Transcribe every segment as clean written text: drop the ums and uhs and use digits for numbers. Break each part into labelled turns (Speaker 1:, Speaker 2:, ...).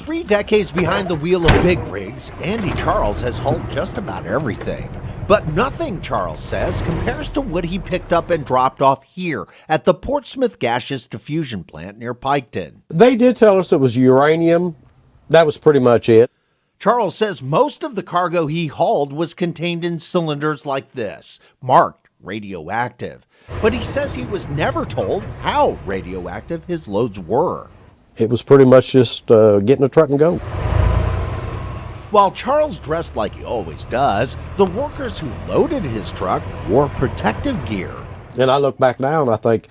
Speaker 1: 3 decades behind the wheel of big rigs, Andy Charles has hauled just about everything. But nothing, Charles says, compares to what he picked up and dropped off here at the Portsmouth Gaseous Diffusion Plant near Piketon.
Speaker 2: They did tell us it was uranium. That was pretty much it.
Speaker 1: Charles says most of the cargo he hauled was contained in cylinders like this, marked radioactive. But he says he was never told how radioactive his loads were.
Speaker 2: It was pretty much just get in the truck and go.
Speaker 1: While Charles dressed like he always does, the workers who loaded his truck wore protective gear.
Speaker 2: And I look back now and I think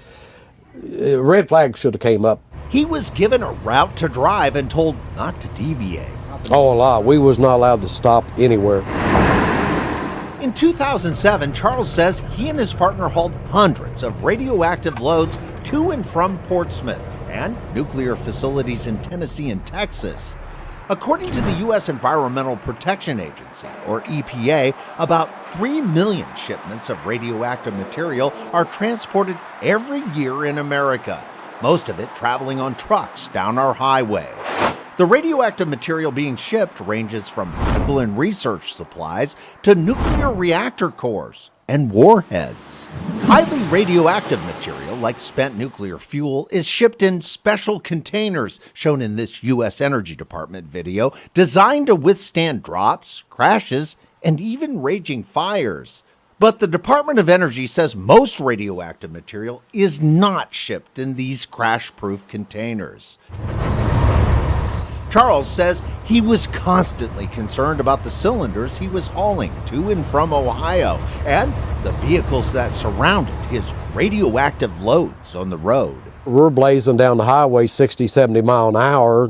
Speaker 2: red flag should have came up.
Speaker 1: He was given a route to drive and told not to deviate.
Speaker 2: Oh, a lot. We was not allowed to stop anywhere.
Speaker 1: In 2007, Charles says he and his partner hauled hundreds of radioactive loads to and from Portsmouth and nuclear facilities in Tennessee and Texas. According to the U.S. Environmental Protection Agency, or EPA, about 3 million shipments of radioactive material are transported every year in America, most of it traveling on trucks down our highways. The radioactive material being shipped ranges from medical and research supplies to nuclear reactor cores and warheads. Highly radioactive material, like spent nuclear fuel, is shipped in special containers, shown in this U.S. Energy Department video, designed to withstand drops, crashes, and even raging fires. But the Department of Energy says most radioactive material is not shipped in these crash-proof containers. Charles says he was constantly concerned about the cylinders he was hauling to and from Ohio and the vehicles that surrounded his radioactive loads on the road.
Speaker 2: We're blazing down the highway 60, 70 mile an hour.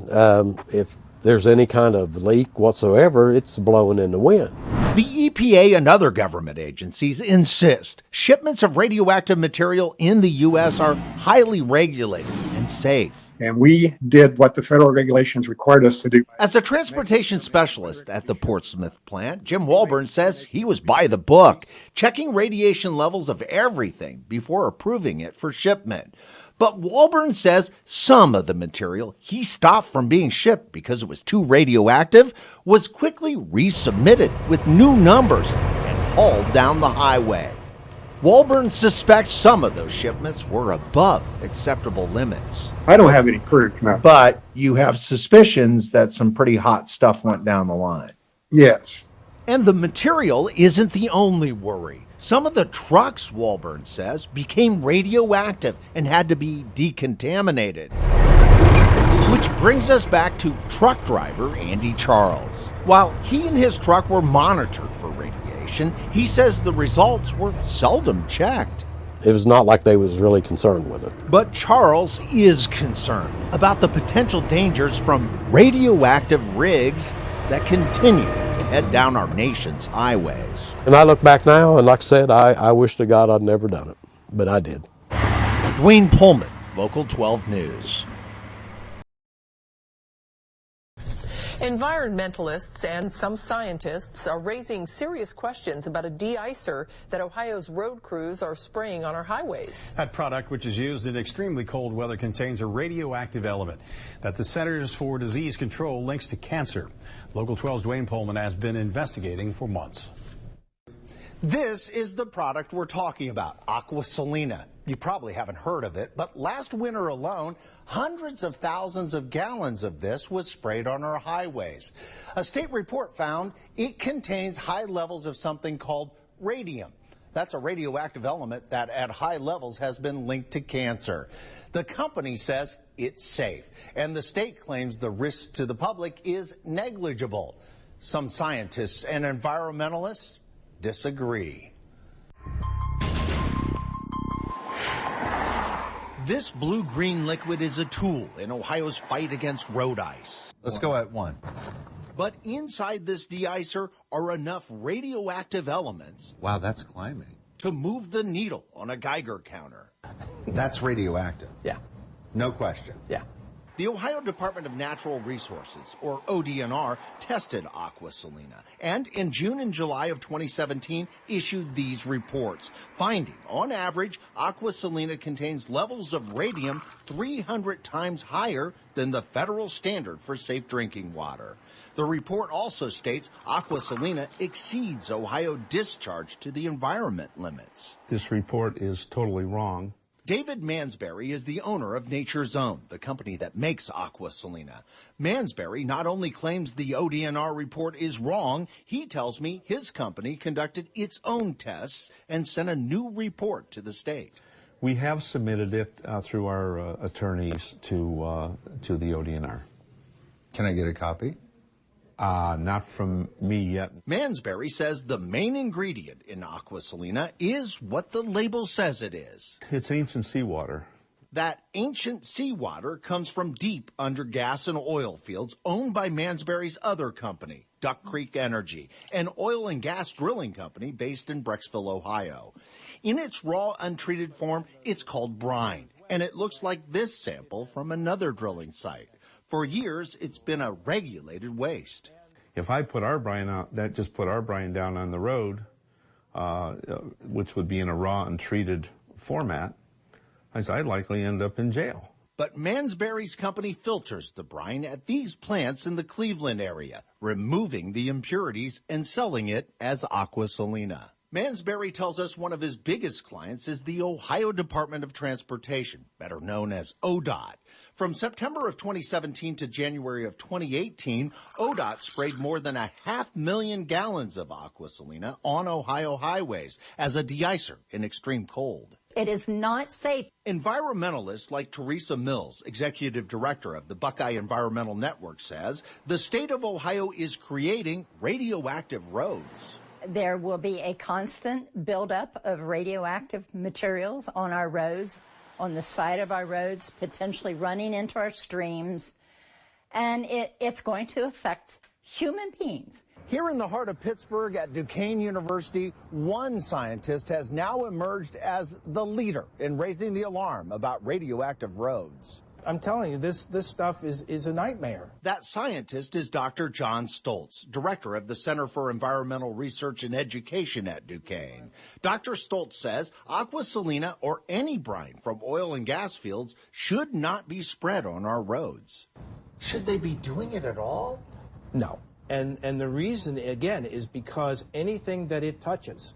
Speaker 2: If there's any kind of leak whatsoever, it's blowing in the wind.
Speaker 1: The EPA and other government agencies insist shipments of radioactive material in the U.S. are highly regulated and safe.
Speaker 3: And we did what the federal regulations required us to do.
Speaker 1: As a transportation specialist at the Portsmouth plant, Jim Walburn says he was by the book, checking radiation levels of everything before approving it for shipment. But Walburn says some of the material he stopped from being shipped because it was too radioactive was quickly resubmitted with new numbers and hauled down the highway. Walburn suspects some of those shipments were above acceptable limits.
Speaker 3: I don't have any proof, no.
Speaker 4: But you have suspicions that some pretty hot stuff went down the line.
Speaker 3: Yes.
Speaker 1: And the material isn't the only worry. Some of the trucks, Walburn says, became radioactive and had to be decontaminated. Which brings us back to truck driver Andy Charles. While he and his truck were monitored for radiation, he says the results were seldom checked.
Speaker 2: It was not like they was really concerned with it.
Speaker 1: But Charles is concerned about the potential dangers from radioactive rigs that continue to head down our nation's highways.
Speaker 2: And I look back now, and like I said, I wish to God I'd never done it, but I did.
Speaker 1: Dwayne Pullman, Local 12 News.
Speaker 5: Environmentalists and some scientists are raising serious questions about a de-icer that Ohio's road crews are spraying on our highways.
Speaker 6: That product, which is used in extremely cold weather, contains a radioactive element that the Centers for Disease Control links to cancer. Local 12's Dwayne Pullman has been investigating for months.
Speaker 1: This is the product we're talking about, Aqua Salina. You probably haven't heard of it, but last winter alone, hundreds of thousands of gallons of this was sprayed on our highways. A state report found it contains high levels of something called radium. That's a radioactive element that at high levels has been linked to cancer. The company says it's safe, and the state claims the risk to the public is negligible. Some scientists and environmentalists disagree. This blue-green liquid is a tool in Ohio's fight against road ice.
Speaker 7: Let's go at 1.
Speaker 1: But inside this de-icer are enough radioactive elements.
Speaker 7: Wow, that's climbing.
Speaker 1: To move the needle on a Geiger counter.
Speaker 7: That's radioactive.
Speaker 1: Yeah.
Speaker 7: No question.
Speaker 1: Yeah. The Ohio Department of Natural Resources, or ODNR, tested Aqua Salina and in June and July of 2017 issued these reports, finding, on average, Aqua Salina contains levels of radium 300 times higher than the federal standard for safe drinking water. The report also states Aqua Salina exceeds Ohio discharge to the environment limits.
Speaker 8: This report is totally wrong.
Speaker 1: David Mansberry is the owner of Nature's Own, the company that makes Aqua Salina. Mansberry not only claims the ODNR report is wrong, he tells me his company conducted its own tests and sent a new report to the state.
Speaker 8: We have submitted it through our attorneys to the ODNR.
Speaker 7: Can I get a copy?
Speaker 8: Not from me yet.
Speaker 1: Mansberry says the main ingredient in Aqua Salina is what the label says it is.
Speaker 8: It's ancient seawater.
Speaker 1: That ancient seawater comes from deep under gas and oil fields owned by Mansberry's other company, Duck Creek Energy, an oil and gas drilling company based in Brecksville, Ohio. In its raw, untreated form, it's called brine, and it looks like this sample from another drilling site. For years, it's been a regulated waste.
Speaker 8: If I put our brine out, that just put our brine down on the road, which would be in a raw and treated format, I'd likely end up in jail.
Speaker 1: But Mansberry's company filters the brine at these plants in the Cleveland area, removing the impurities and selling it as Aqua Salina. Mansberry tells us one of his biggest clients is the Ohio Department of Transportation, better known as ODOT. From September of 2017 to January of 2018, ODOT sprayed more than 500,000 gallons of Aqua Salina on Ohio highways as a de-icer in extreme cold.
Speaker 9: It is not safe.
Speaker 1: Environmentalists like Teresa Mills, executive director of the Buckeye Environmental Network, says the state of Ohio is creating radioactive roads.
Speaker 9: There will be a constant buildup of radioactive materials on our roads, on the side of our roads, potentially running into our streams, and it's going to affect human beings.
Speaker 1: Here in the heart of Pittsburgh at Duquesne University, one scientist has now emerged as the leader in raising the alarm about radioactive roads.
Speaker 10: I'm telling you, this stuff is a nightmare.
Speaker 1: That scientist is Dr. John Stoltz, director of the Center for Environmental Research and Education at Duquesne. Dr. Stoltz says Aqua Salina or any brine from oil and gas fields should not be spread on our roads. Should they be doing it at all?
Speaker 10: No. And the reason, again, is because anything that it touches,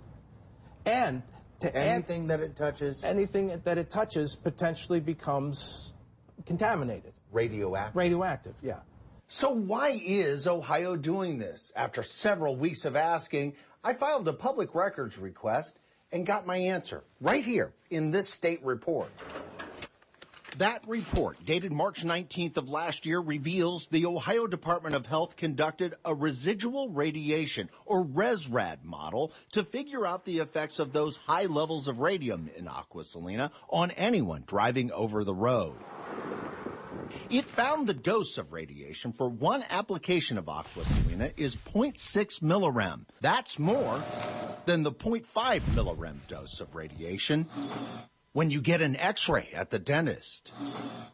Speaker 10: and
Speaker 7: Anything that it touches
Speaker 10: potentially becomes contaminated.
Speaker 7: radioactive.
Speaker 10: Yeah.
Speaker 1: So why is Ohio doing this? After several weeks of asking, I filed a public records request and got my answer right here in this state report. That report, dated March 19th of last year, reveals the Ohio Department of Health conducted a residual radiation, or ResRad model, to figure out the effects of those high levels of radium in Aqua Salina on anyone driving over the road. It found the dose of radiation for one application of Aqua Salina is 0.6 millirem. That's more than the 0.5 millirem dose of radiation when you get an x-ray at the dentist.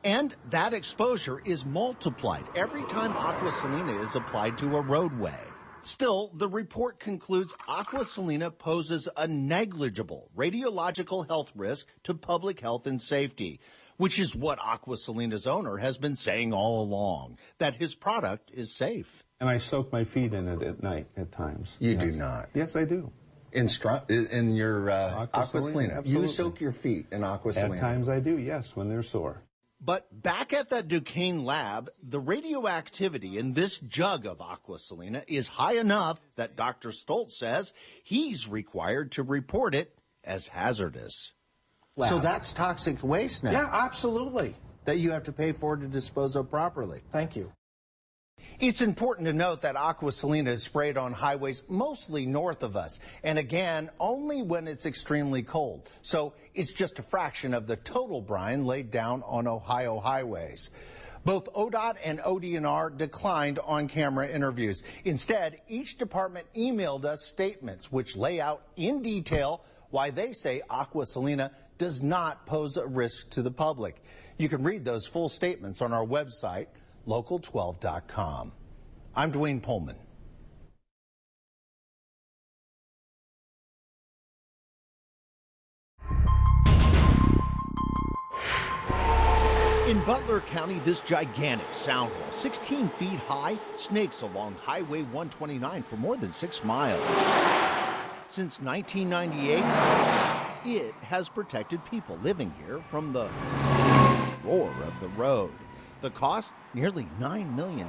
Speaker 1: And that exposure is multiplied every time Aqua Salina is applied to a roadway. Still, the report concludes Aqua Salina poses a negligible radiological health risk to public health and safety, which is what Aqua Salina's owner has been saying all along, that his product is safe.
Speaker 8: And I soak my feet in it at night at times.
Speaker 7: You do not.
Speaker 8: Yes, I do.
Speaker 7: In your Aqua Salina.
Speaker 8: Absolutely.
Speaker 7: You soak your feet in Aqua Salina.
Speaker 8: At times I do, yes, when they're sore.
Speaker 1: But back at that Duquesne lab, the radioactivity in this jug of Aqua Salina is high enough that Dr. Stoltz says he's required to report it as hazardous.
Speaker 10: Wow.
Speaker 7: So that's toxic waste now.
Speaker 10: Yeah, absolutely.
Speaker 7: That you have to pay for to dispose of properly.
Speaker 10: Thank you.
Speaker 1: It's important to note that Aqua Salina is sprayed on highways mostly north of us, and again, only when it's extremely cold. So it's just a fraction of the total brine laid down on Ohio highways. Both ODOT and ODNR declined on-camera interviews. Instead, each department emailed us statements which lay out in detail why they say Aqua Salina does not pose a risk to the public.
Speaker 7: You can read those full statements on our website, local12.com. I'm Dwayne Pullman.
Speaker 1: In Butler County, this gigantic sound wall, 16 feet high, snakes along Highway 129 for more than 6 miles. Since 1998, it has protected people living here from the roar of the road. The cost, nearly $9 million.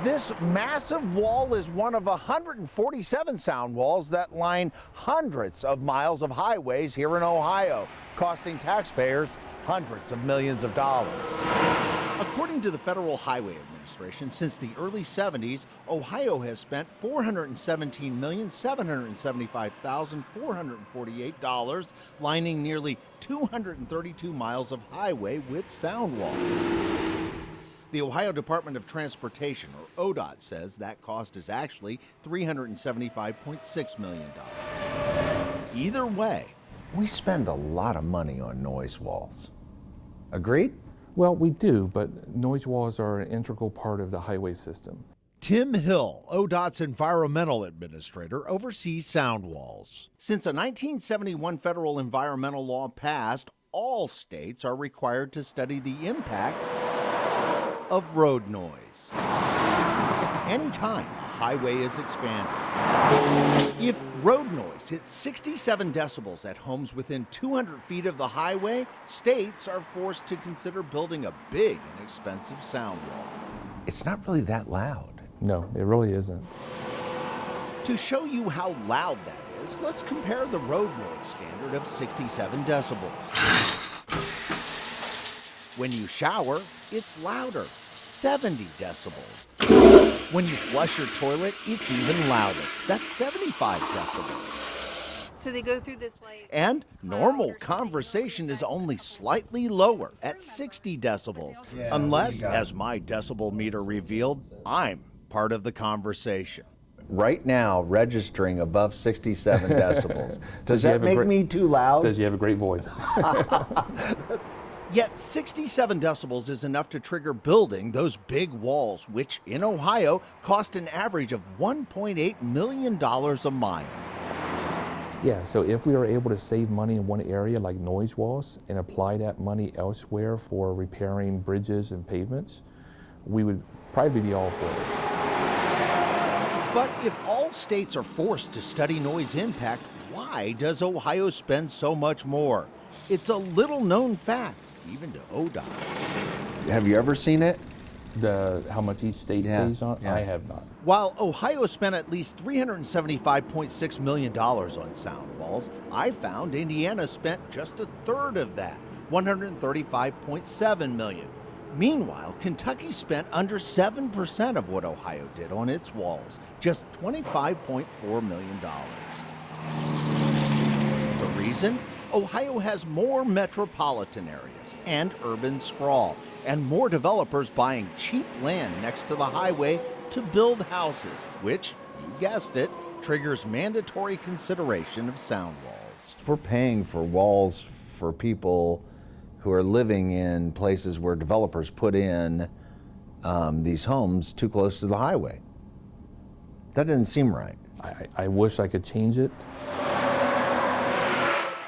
Speaker 1: This massive wall is one of 147 sound walls that line hundreds of miles of highways here in Ohio, costing taxpayers hundreds of millions of dollars. According to the Federal Highway Administration, since the early 70s, Ohio has spent $417,775,448 lining nearly 232 miles of highway with sound walls. The Ohio Department of Transportation, or ODOT, says that cost is actually $375.6 million. Either way, we spend a lot of money on noise walls. Agreed?
Speaker 11: Well, we do, but noise walls are an integral part of the highway system.
Speaker 1: Tim Hill, ODOT's environmental administrator, oversees sound walls. Since a 1971 federal environmental law passed, all states are required to study the impact of road noise anytime a highway is expanded. If road noise hits 67 decibels at homes within 200 feet of the highway, states are forced to consider building a big and expensive sound wall. It's not really that loud.
Speaker 11: No, it really isn't.
Speaker 1: To show you how loud that is, let's compare the road noise standard of 67 decibels. When you shower, it's louder, 70 decibels. When you flush your toilet, it's even louder. That's 75 decibels.
Speaker 12: So they go through this
Speaker 1: And normal conversation is only slightly lower at 60 decibels. Unless, as my decibel meter revealed, I'm part of the conversation. Right now, registering above 67 decibels. Does that make me too loud?
Speaker 11: Says you have a great voice.
Speaker 1: Yet 67 decibels is enough to trigger building those big walls, which in Ohio cost an average of $1.8 million a mile.
Speaker 11: Yeah, so if we are able to save money in one area like noise walls and apply that money elsewhere for repairing bridges and pavements, we would probably be all for it.
Speaker 1: But if all states are forced to study noise impact, why does Ohio spend so much more? It's a little known fact, even to ODOT. Have you ever seen it?
Speaker 11: How much each state pays on? I have not.
Speaker 1: While Ohio spent at least $375.6 million on sound walls, I found Indiana spent just a third of that, $135.7 million. Meanwhile, Kentucky spent under 7% of what Ohio did on its walls, just $25.4 million. The reason? Ohio has more metropolitan areas and urban sprawl, and more developers buying cheap land next to the highway to build houses, which, you guessed it, triggers mandatory consideration of sound walls.
Speaker 7: We're paying for walls for people who are living in places where developers put in these homes too close to the highway. That didn't seem right.
Speaker 11: I wish I could change it.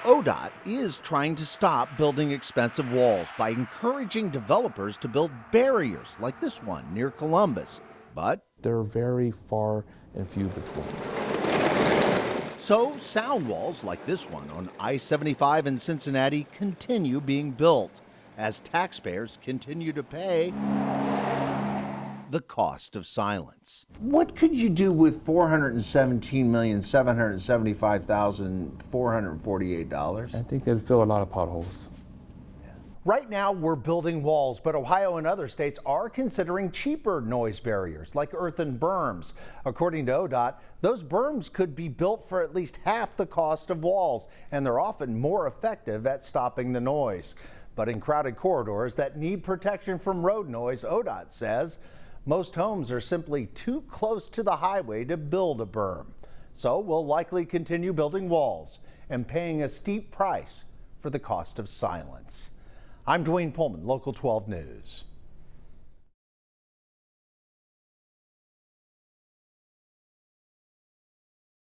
Speaker 1: ODOT is trying to stop building expensive walls by encouraging developers to build barriers like this one near Columbus, but
Speaker 11: they're very far and few between.
Speaker 1: So sound walls like this one on I-75 in Cincinnati continue being built as taxpayers continue to pay the cost of silence.
Speaker 7: What could you do with $417,775,448?
Speaker 11: I think it'd fill a lot of potholes.
Speaker 1: Right now, we're building walls, but Ohio and other states are considering cheaper noise barriers like earthen berms. According to ODOT, those berms could be built for at least half the cost of walls, and they're often more effective at stopping the noise. But in crowded corridors that need protection from road noise, ODOT says most homes are simply too close to the highway to build a berm. So we'll likely continue building walls and paying a steep price for the cost of silence.
Speaker 7: I'm Dwayne Pullman, Local 12 News.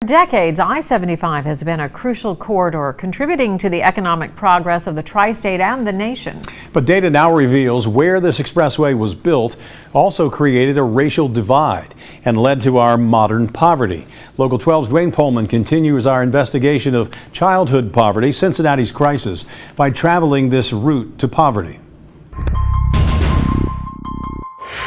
Speaker 12: For decades, I-75 has been a crucial corridor contributing to the economic progress of the tri-state and the nation.
Speaker 6: But data now reveals where this expressway was built also created a racial divide and led to our modern poverty. Local 12's Dwayne Pullman continues our investigation of childhood poverty, Cincinnati's crisis, by traveling this route to poverty.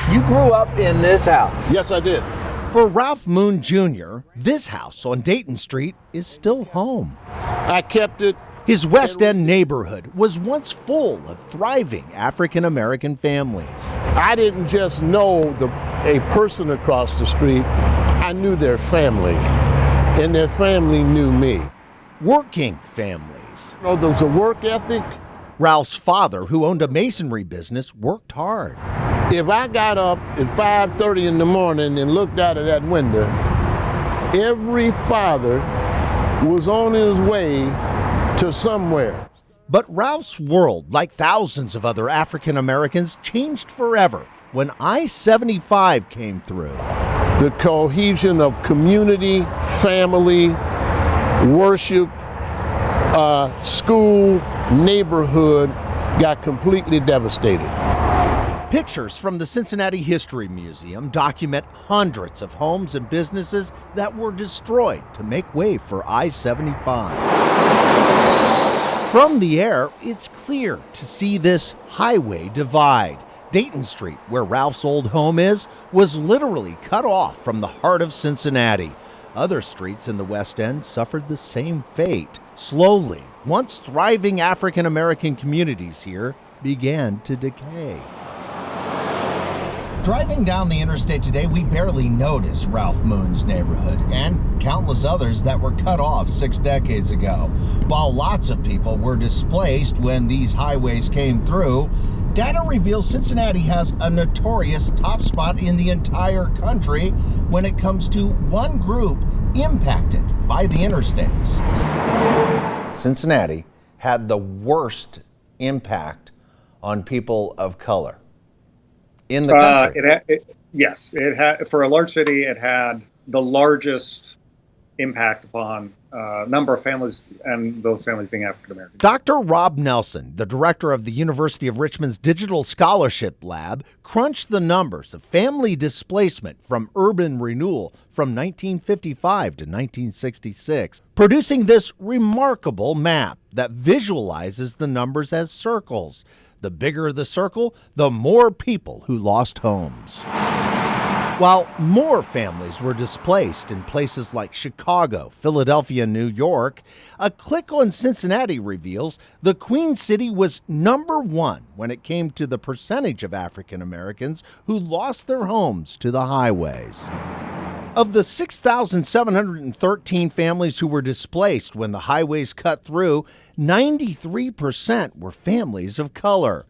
Speaker 1: You grew up in this house.
Speaker 13: Yes, I did.
Speaker 1: For Ralph Moon Jr., this house on Dayton Street is still home.
Speaker 13: I kept it.
Speaker 1: His West End neighborhood was once full of thriving African-American families.
Speaker 13: I didn't just know a person across the street, I knew their family, and their family knew me.
Speaker 1: Working families.
Speaker 13: You know, there was a work ethic.
Speaker 1: Ralph's father, who owned a masonry business, worked hard.
Speaker 13: If I got up at 5:30 in the morning and looked out of that window, every father was on his way to somewhere.
Speaker 1: But Ralph's world, like thousands of other African Americans, changed forever when I-75 came through.
Speaker 13: The cohesion of community, family, worship, school, neighborhood got completely devastated.
Speaker 1: Pictures from the Cincinnati History Museum document hundreds of homes and businesses that were destroyed to make way for I-75. From the air, it's clear to see this highway divide. Dayton Street, where Ralph's old home is, was literally cut off from the heart of Cincinnati. Other streets in the West End suffered the same fate. Slowly, once thriving African American communities here began to decay. Driving down the interstate today, we barely notice Ralph Moon's neighborhood and countless others that were cut off 6 decades ago. While lots of people were displaced when these highways came through, data reveals Cincinnati has a notorious top spot in the entire country when it comes to one group impacted by the interstates.
Speaker 7: Cincinnati had the worst impact on people of color in the country.
Speaker 3: Yes, it had, for a large city, it had the largest impact upon a number of families, and those families being African American.
Speaker 1: Dr. Rob Nelson, the director of the University of Richmond's Digital Scholarship Lab, crunched the numbers of family displacement from urban renewal from 1955 to 1966, producing this remarkable map that visualizes the numbers as circles. The bigger the circle, the more people who lost homes. While more families were displaced in places like Chicago, Philadelphia, and New York, a click on Cincinnati reveals the Queen City was #1 when it came to the percentage of African Americans who lost their homes to the highways. Of the 6,713 families who were displaced when the highways cut through, 93% were families of color.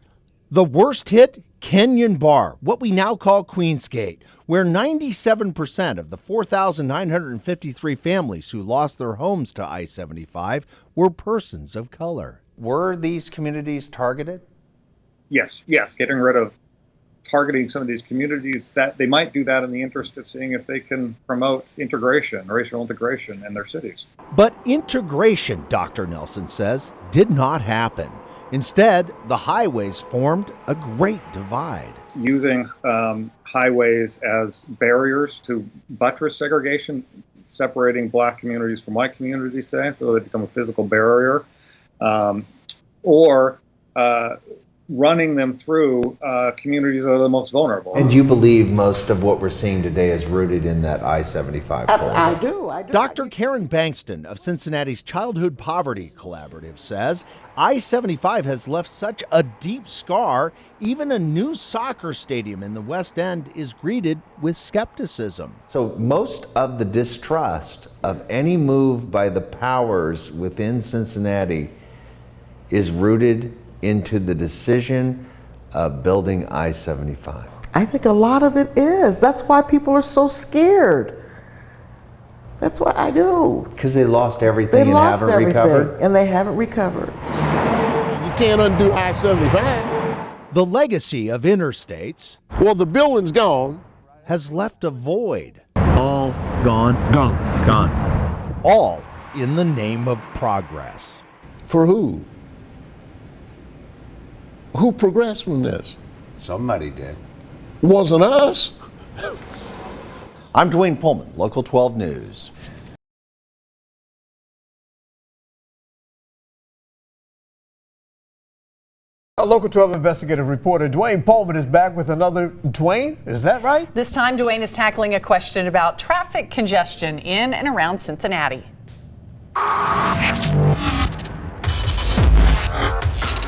Speaker 1: The worst hit, Kenyon Bar, what we now call Queensgate, where 97% of the 4,953 families who lost their homes to I-75 were persons of color.
Speaker 7: Were these communities targeted?
Speaker 3: Yes, getting rid of targeting some of these communities, that they might do that in the interest of seeing if they can promote integration, racial integration in their cities.
Speaker 1: But integration, Dr. Nelson says, did not happen. Instead, the highways formed a great divide.
Speaker 3: Using highways as barriers to buttress segregation, separating black communities from white communities, say, so they become a physical barrier, or running them through communities that are the most vulnerable.
Speaker 7: And you believe most of what we're seeing today is rooted in that I-75 corridor?
Speaker 14: I do.
Speaker 1: Dr. Karen Bankston of Cincinnati's Childhood Poverty Collaborative says I-75 has left such a deep scar, even a new soccer stadium in the West End is greeted with skepticism.
Speaker 7: So most of the distrust of any move by the powers within Cincinnati is rooted into the decision of building I-75.
Speaker 14: I think a lot of it is. That's why people are so scared. That's what I do.
Speaker 7: Because they lost everything and haven't recovered?
Speaker 14: And they haven't recovered.
Speaker 1: You
Speaker 13: can't undo I-75.
Speaker 1: The legacy of interstates,
Speaker 13: Well, the building's gone.
Speaker 1: has left a void.
Speaker 13: All gone.
Speaker 1: Gone. All in the name of progress.
Speaker 13: For who? Who progressed from this?
Speaker 7: Somebody did.
Speaker 13: Wasn't us.
Speaker 7: I'm Dwayne Pullman, Local 12 News.
Speaker 15: Local 12 investigative reporter Dwayne Pullman is back with another. Dwayne, is that right?
Speaker 16: This time, Dwayne is tackling a question about traffic congestion in and around Cincinnati.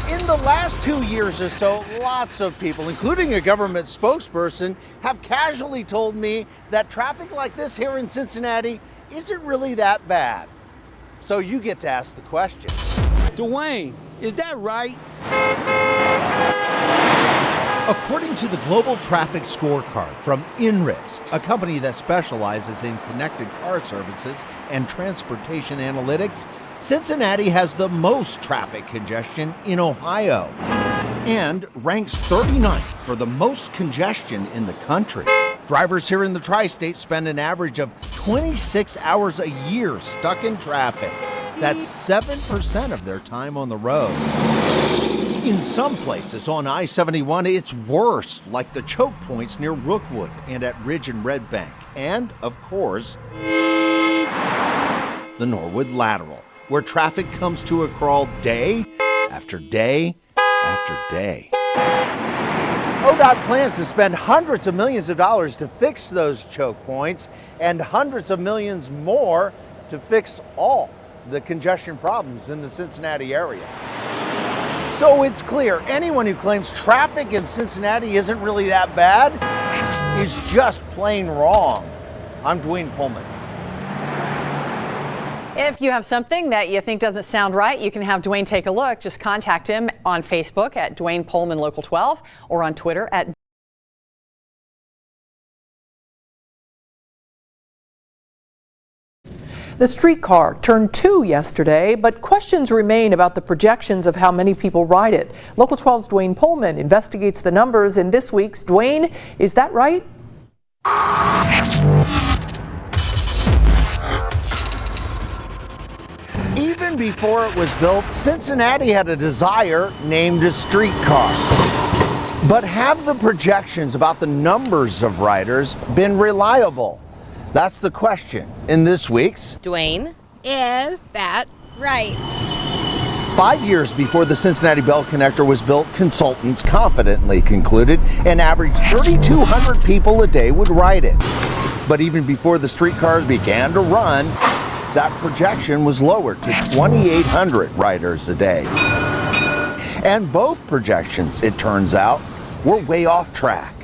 Speaker 1: In the last 2 years or so, lots of people, including a government spokesperson, have casually told me that traffic like this here in Cincinnati isn't really that bad. So you get to ask the question.
Speaker 17: Dwayne, is that right?
Speaker 1: According to the Global Traffic Scorecard from INRIX, a company that specializes in connected car services and transportation analytics, Cincinnati has the most traffic congestion in Ohio and ranks 39th for the most congestion in the country. Drivers here in the tri-state spend an average of 26 hours a year stuck in traffic. That's 7% of their time on the road. In some places on I-71, it's worse, like the choke points near Rookwood and at Ridge and Red Bank. And, of course, the Norwood Lateral, where traffic comes to a crawl day after day after day. ODOT plans to spend hundreds of millions of dollars to fix those choke points and hundreds of millions more to fix all the congestion problems in the Cincinnati area. So it's clear, anyone who claims traffic in Cincinnati isn't really that bad is just plain wrong. I'm Dwayne Pullman.
Speaker 16: If you have something that you think doesn't sound right, you can have Dwayne take a look. Just contact him on Facebook at Dwayne Pullman Local 12 or on Twitter at
Speaker 5: The streetcar turned 2 yesterday, but questions remain about the projections of how many people ride it. Local 12's Dwayne Pullman investigates the numbers in this week's Dwayne, Is That Right?
Speaker 1: Even before it was built, Cincinnati had a desire named a streetcar. But have the projections about the numbers of riders been reliable? That's the question in this week's
Speaker 18: Dwayne, Is That Right?
Speaker 1: 5 years before the Cincinnati Bell Connector was built, consultants confidently concluded an average 3,200 people a day would ride it. But even before the streetcars began to run, that projection was lowered to 2,800 riders a day. And both projections, it turns out, were way off track.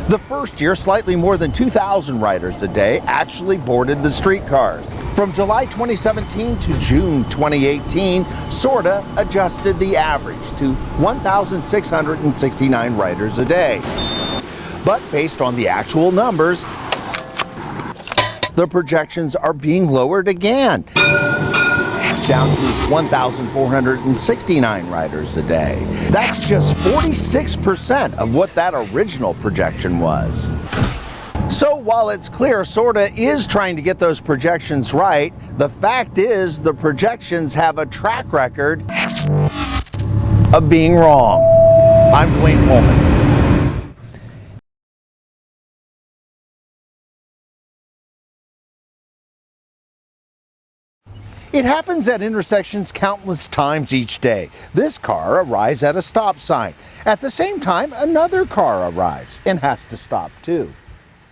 Speaker 1: The first year, slightly more than 2,000 riders a day actually boarded the streetcars. From July 2017 to June 2018, SORTA adjusted the average to 1,669 riders a day. But based on the actual numbers, the projections are being lowered again, down to 1,469 riders a day. That's just 46% of what that original projection was. So while it's clear SORTA is trying to get those projections right, the fact is the projections have a track record of being wrong. I'm Dwayne Pullman. It happens at intersections countless times each day. This car arrives at a stop sign. At the same time, another car arrives and has to stop too.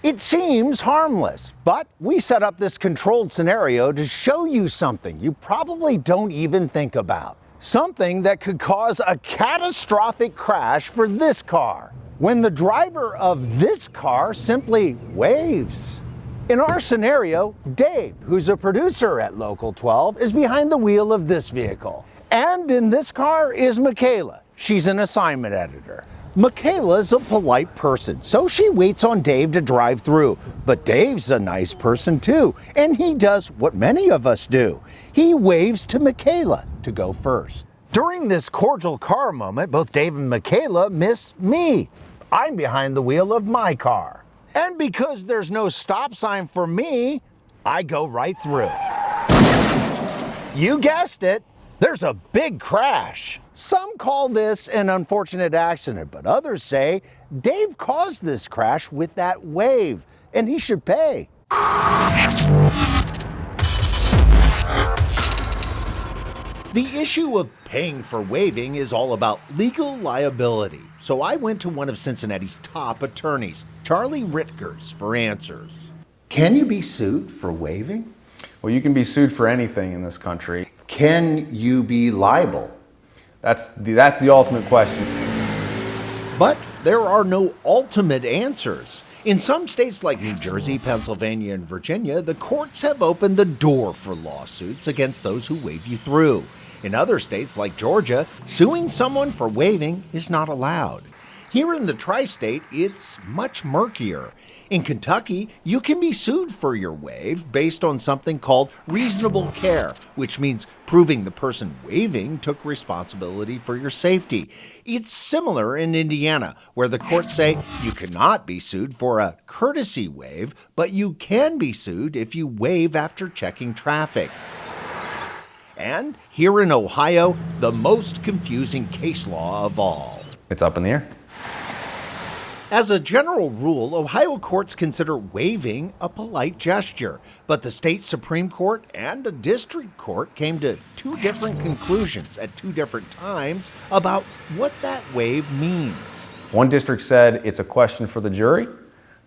Speaker 1: It seems harmless, but we set up this controlled scenario to show you something you probably don't even think about. Something that could cause a catastrophic crash for this car, when the driver of this car simply waves. In our scenario, Dave, who's a producer at Local 12, is behind the wheel of this vehicle. And in this car is Michaela. She's an assignment editor. Michaela's a polite person, so she waits on Dave to drive through. But Dave's a nice person too, and he does what many of us do. He waves to Michaela to go first. During this cordial car moment, both Dave and Michaela miss me. I'm behind the wheel of my car. And because there's no stop sign for me, I go right through. You guessed it, there's a big crash. Some call this an unfortunate accident, but others say Dave caused this crash with that wave, and he should pay. The issue of paying for waving is all about legal liability. So I went to one of Cincinnati's top attorneys, Charlie Ritkers, for answers. Can you be sued for waving?
Speaker 19: Well, you can be sued for anything in this country.
Speaker 1: Can you be liable?
Speaker 19: That's the ultimate question.
Speaker 1: But there are no ultimate answers. In some states like New Jersey, Pennsylvania, and Virginia, the courts have opened the door for lawsuits against those who wave you through. In other states like Georgia, suing someone for waving is not allowed. Here in the tri-state, it's much murkier. In Kentucky, you can be sued for your wave based on something called reasonable care, which means proving the person waving took responsibility for your safety. It's similar in Indiana, where the courts say you cannot be sued for a courtesy wave, but you can be sued if you wave after checking traffic. And here in Ohio, the most confusing case law of all.
Speaker 19: It's up in the air.
Speaker 1: As a general rule, Ohio courts consider waving a polite gesture, but the state Supreme Court and a district court came to two different conclusions at two different times about what that wave means.
Speaker 19: One district said it's a question for the jury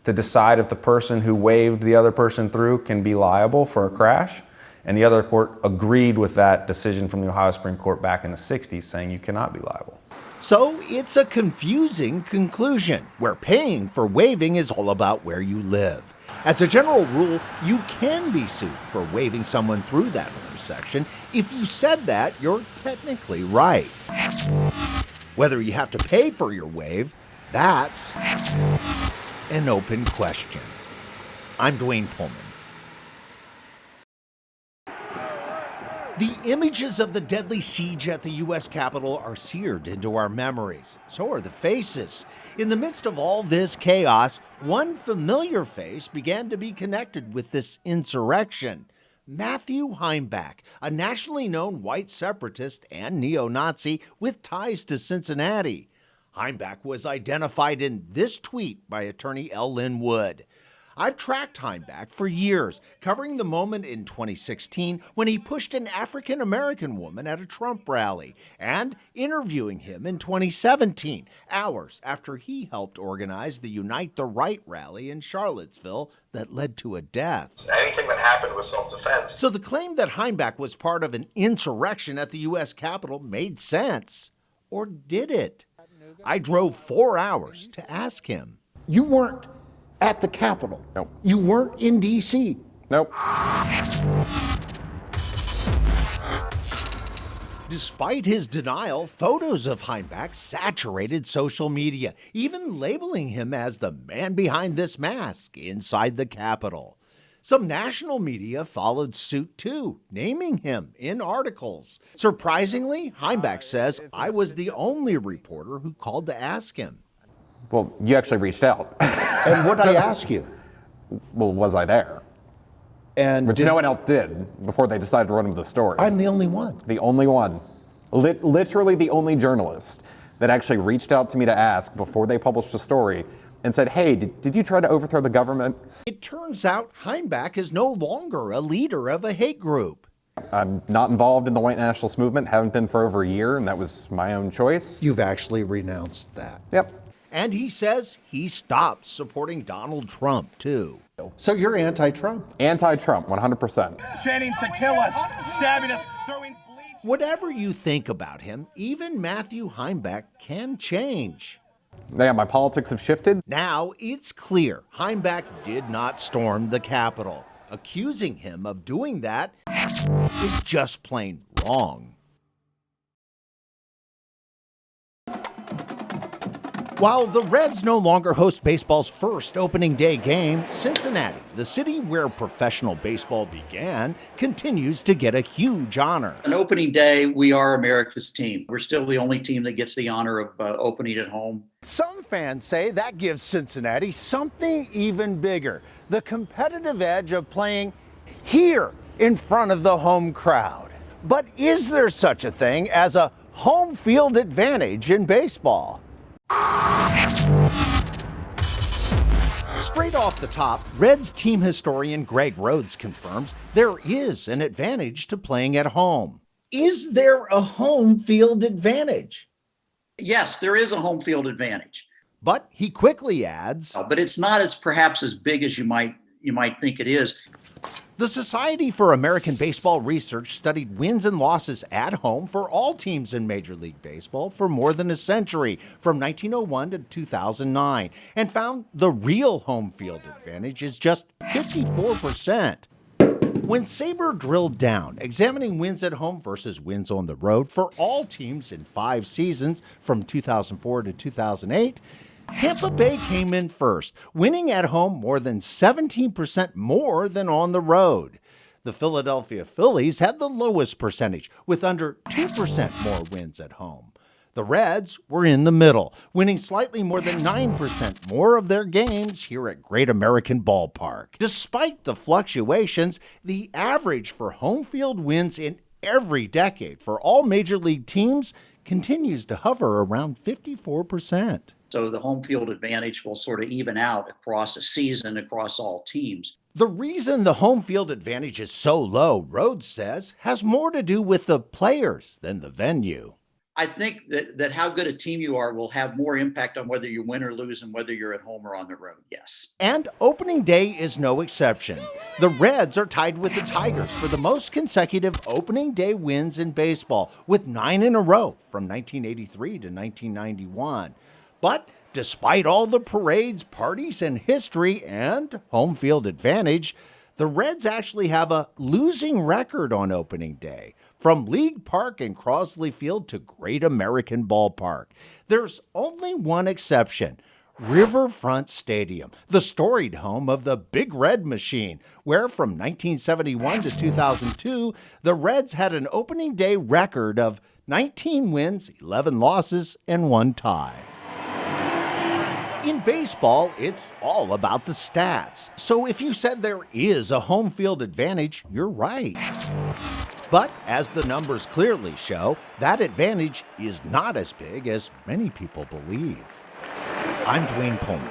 Speaker 19: to decide if the person who waved the other person through can be liable for a crash, and the other court agreed with that decision from the Ohio Supreme Court back in the 60s, saying you cannot be liable.
Speaker 1: So it's a confusing conclusion, where paying for waving is all about where you live. As a general rule, you can be sued for waving someone through that intersection. If you said that, you're technically right. Whether you have to pay for your wave, that's an open question. I'm Dwayne Pullman. The images of the deadly siege at the U.S. Capitol are seared into our memories. So are the faces. In the midst of all this chaos, one familiar face began to be connected with this insurrection. Matthew Heimbach, a nationally known white separatist and neo-Nazi with ties to Cincinnati. Heimbach was identified in this tweet by attorney L. Lynn Wood. I've tracked Heimbach for years, covering the moment in 2016 when he pushed an African-American woman at a Trump rally, and interviewing him in 2017, hours after he helped organize the Unite the Right rally in Charlottesville that led to a death.
Speaker 20: Anything that happened was self-defense.
Speaker 1: So the claim that Heimbach was part of an insurrection at the U.S. Capitol made sense. Or did it? I drove 4 hours to ask him. You weren't at the Capitol.
Speaker 19: Nope.
Speaker 1: You weren't in D.C.
Speaker 19: Nope.
Speaker 1: Despite his denial, photos of Heimbach saturated social media, even labeling him as the man behind this mask inside the Capitol. Some national media followed suit too, naming him in articles. Surprisingly, Heimbach says, I was the only reporter who called to ask him.
Speaker 21: Well, you actually reached out.
Speaker 1: And what did I ask you?
Speaker 21: Well, was I there? Which no one else did before they decided to run with the story.
Speaker 1: I'm the only one.
Speaker 21: The only one. Literally the only journalist that actually reached out to me to ask before they published the story and said, hey, did you try to overthrow the government?
Speaker 1: It turns out Heimbach is no longer a leader of a hate group.
Speaker 21: I'm not involved in the white nationalist movement, haven't been for over a year, and that was my own choice.
Speaker 1: You've actually renounced that.
Speaker 21: Yep.
Speaker 1: And he says he stopped supporting Donald Trump, too. So you're anti-Trump?
Speaker 21: Anti-Trump, 100%.
Speaker 22: Chanting to kill us, stabbing us, throwing bleach.
Speaker 1: Whatever you think about him, even Matthew Heimbach can change.
Speaker 21: Yeah, my politics have shifted.
Speaker 1: Now it's clear Heimbach did not storm the Capitol. Accusing him of doing that is just plain wrong. While the Reds no longer host baseball's first opening day game, Cincinnati, the city where professional baseball began, continues to get a huge honor.
Speaker 2: On opening day, we are America's team. We're still the only team that gets the honor of opening at home.
Speaker 1: Some fans say that gives Cincinnati something even bigger, the competitive edge of playing here in front of the home crowd. But is there such a thing as a home field advantage in baseball? Straight off the top, Reds team historian Greg Rhodes confirms there is an advantage to playing at home. Is there a home field advantage?
Speaker 2: Yes, there is a home field advantage.
Speaker 1: But he quickly adds,
Speaker 2: but it's not perhaps as big as you might think it is.
Speaker 1: The Society for American Baseball Research studied wins and losses at home for all teams in Major League Baseball for more than a century, from 1901 to 2009, and found the real home field advantage is just 54%. When Sabre drilled down, examining wins at home versus wins on the road for all teams in 5 seasons from 2004 to 2008, Tampa Bay came in first, winning at home more than 17% more than on the road. The Philadelphia Phillies had the lowest percentage, with under 2% more wins at home. The Reds were in the middle, winning slightly more than 9% more of their games here at Great American Ballpark. Despite the fluctuations, the average for home field wins in every decade for all major league teams continues to hover around 54%.
Speaker 2: So the home field advantage will sort of even out across a season, across all teams.
Speaker 1: The reason the home field advantage is so low, Rhodes says, has more to do with the players than the venue.
Speaker 2: I think that how good a team you are will have more impact on whether you win or lose and whether you're at home or on the road, yes.
Speaker 1: And opening day is no exception. The Reds are tied with the Tigers for the most consecutive opening day wins in baseball, with 9 in a row from 1983 to 1991. But despite all the parades, parties, and history and home field advantage, the Reds actually have a losing record on opening day, from League Park and Crosley Field to Great American Ballpark. There's only one exception: Riverfront Stadium, the storied home of the Big Red Machine, where from 1971 to 2002, the Reds had an opening day record of 19 wins, 11 losses, and 1 tie. In baseball, it's all about the stats. So if you said there is a home field advantage, you're right. But as the numbers clearly show, that advantage is not as big as many people believe. I'm Dwayne Pullman.